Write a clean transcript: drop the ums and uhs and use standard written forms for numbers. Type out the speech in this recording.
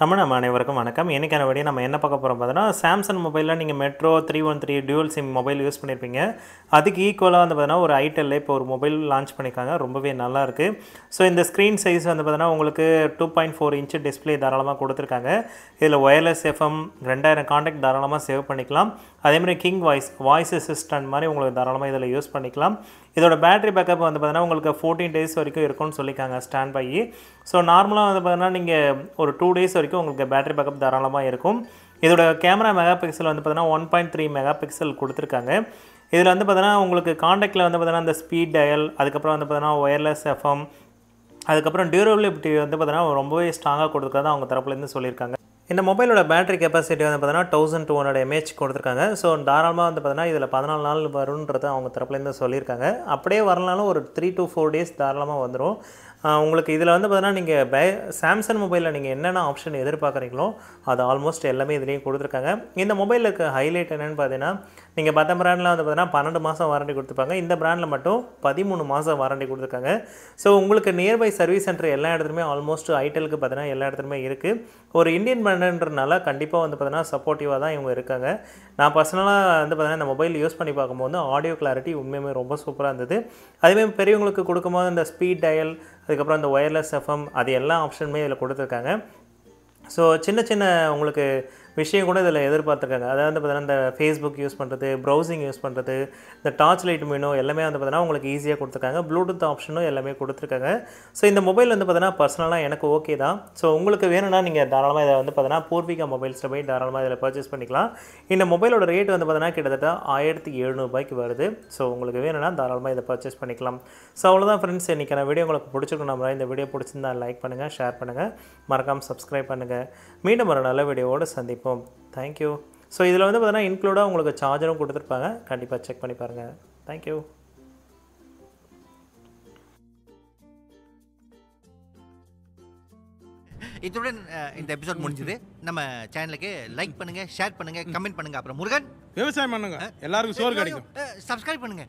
நம்ம அனைவருக்கும் வணக்கம். இன்னைக்கான வீடியோ நம்ம என்ன பார்க்க போறோம் பார்த்தீங்கன்னா, சாம்சங் மொபைல்ல நீங்க metro 313 dual sim mobile use பண்ணியிருப்பீங்க. அதுக்கு ஈக்குவலா வந்து பார்த்தீங்கன்னா, ஒரு ஐடெல்ல இப்போ ஒரு மொபைல் லான்ச் பண்ணியிருக்காங்க. ரொம்பவே நல்லா இருக்கு. ஸோ இந்த ஸ்க்ரீன் சைஸ் வந்து பார்த்தீங்கன்னா, உங்களுக்கு 2.4 இன்ச் டிஸ்ப்ளே தாராளமா கொடுத்துருக்காங்க. இதில் ஒயர்லெஸ் எஃப்எம் 2000 கான்டாக்ட் தாராளமா சேவ் பண்ணிக்கலாம். அதேமாதிரி கிங் வாய்ஸ் அசிஸ்டன்ட் மாதிரி உங்களுக்கு தாராளமாக இதில் யூஸ் பண்ணிக்கலாம். இதோட பேட்டரி பேக்கப் வந்து பார்த்தீங்கன்னா, உங்களுக்கு 14 டேஸ் வரைக்கும் இருக்கும்னு சொல்லியிருக்காங்க ஸ்டாண்ட் பை. ஸோ நார்மலாக வந்து பார்த்தீங்கன்னா, நீங்கள் ஒரு 2 டேஸ் வரைக்கும் உங்களுக்கு பேட்டரி பேக்கப் தாராளமாக இருக்கும். இதோட கேமரா மெகா பிக்சல் வந்து பார்த்தீங்கன்னா 1.3 மெகா பிக்சல் கொடுத்துருக்காங்க. இதில் வந்து பார்த்தீங்கன்னா, உங்களுக்கு காண்டாக்டில் வந்து பார்த்தீங்கன்னா, அந்த ஸ்பீட் டயல், அதுக்கப்புறம் வந்து பார்த்தீங்கன்னா ஒயர்லெஸ் எஃப்எம், அதுக்கப்புறம் டியூரபிலிட்டி வந்து பார்த்தீங்கன்னா ரொம்பவே ஸ்ட்ராங்காக கொடுத்துருக்காங்க அவங்க தரப்புலேருந்து சொல்லியிருக்காங்க. இந்த மொபைலோட பேட்டரி கெப்பாசிட்டி வந்து பார்த்தீங்கன்னா 1200 mAh கொடுத்துருக்காங்க. ஸோ தாராளமாக வந்து பார்த்தீங்கன்னா இதில் 14 நாள் வரும்ன்றது அவங்க தரப்புலேருந்து சொல்லியிருக்காங்க. அப்படியே வரலனாலும் ஒரு 3 to 4 டேஸ் தாராளமாக வந்துடும். உங்களுக்கு இதில் வந்து பார்த்தீங்கன்னா நீங்கள் சாம்சங் மொபைலில் நீங்கள் என்னென்ன ஆப்ஷன் எதிர்பார்க்குறீங்களோ அது ஆல்மோஸ்ட் எல்லாமே இதுலேயும் கொடுத்துருக்காங்க. இந்த மொபைலில் இருக்க ஹைலைட் என்னென்னு பார்த்தீங்கன்னா, நீங்கள் மற்ற பிராண்டில் வந்து பார்த்தீங்கன்னா 12 மாதம் வாரண்டி கொடுத்துருப்பாங்க. இந்த பிராண்டில் மட்டும் 13 மாதம் வாரண்டி கொடுத்துருக்காங்க. ஸோ உங்களுக்கு நியர்பை சர்வீஸ் சென்டர் எல்லா இடத்துலையுமே ஆல்மோஸ்ட் ஐடெலுக்கு பார்த்தீங்கன்னா எல்லா இடத்துலையுமே இருக்குது. ஒரு இந்தியன் பிராண்டுன்றனால கண்டிப்பாக வந்து பார்த்தீங்கன்னா சப்போர்ட்டிவாக தான் இவங்க இருக்காங்க. நான் பர்சனலாக வந்து பார்த்தீங்கன்னா இந்த மொபைல் யூஸ் பண்ணி பார்க்கும்போது ஆடியோ கிளாரிட்டி உண்மையுமே ரொம்ப சூப்பராக இருந்தது. அதுமாதிரி பெரியவங்களுக்கு கொடுக்கும்போது இந்த ஸ்பீட் டயல், அதுக்கப்புறம் இந்த ஒயர்லெஸ் எஃப்எம், அது எல்லா ஆப்ஷனுமே இதில் கொடுத்துருக்காங்க. ஸோ சின்ன சின்ன உங்களுக்கு விஷயம் கூட இதில் எதிர்பார்த்துருக்காங்க. அதாவது வந்து பார்த்தீங்கன்னா இந்த ஃபேஸ்புக் யூஸ் பண்ணுறது, ப்ரௌசிங் யூஸ் பண்ணுறது, இந்த டார்ச் லைட் மெனு எல்லாமே வந்து பார்த்தீங்கன்னா உங்களுக்கு ஈஸியாக கொடுத்துருக்காங்க. ப்ளூடூத் ஆப்ஷனும் எல்லாமே கொடுத்துருக்காங்க. ஸோ இந்த மொபைல் வந்து பார்த்தீங்கன்னா பர்சனலாக எனக்கு ஓகே தான். ஸோ உங்களுக்கு வேணும்னா நீங்கள் தாராளமாக இதை வந்து பார்த்தீங்கன்னா பூர்விகா மொபைல்ஸில் போய் தாராளமாக இதில் பர்ச்சேஸ் பண்ணிக்கலாம். இந்த மொபைலோட ரேட் வந்து பார்த்தீங்கன்னா கிட்டத்தட்ட 1700 வருது. ஸோ உங்களுக்கு வேணும்னா தாராளமாக இதை பர்ச்சேஸ் பண்ணிக்கலாம். ஸோ அவ்வளோதான் ஃப்ரெண்ட்ஸ், இன்றைக்கான வீடியோ உங்களுக்கு பிடிச்சிருக்கும். நம்ம இந்த வீடியோ பிடிச்சிருந்தா லைக் பண்ணுங்கள், ஷேர் பண்ணுங்கள், மறக்காமல் சப்ஸ்கிரைப் பண்ணுங்கள். மீண்டும் ஒரு நல்ல வீடியோவோடு சந்திப்போம். தேங்க்யூ. ஸோ இதில் வந்து பார்த்தீங்கன்னா இன்க்ளூடாக உங்களுக்கு சார்ஜரும் கொடுத்துருப்பாங்க. கண்டிப்பாக செக் பண்ணி பாருங்கள். தேங்க்யூ. இத்துடன் இந்த எபிசோட் முடிஞ்சது. நம்ம சேனலுக்கு லைக் பண்ணுங்க, ஷேர் பண்ணுங்க, கமெண்ட் பண்ணுங்க. அப்புறம் முருகன் விவசாயம் பண்ணுங்க, எல்லாருக்கும் சோறு கிடைக்கும். சப்ஸ்கிரைப் பண்ணுங்க.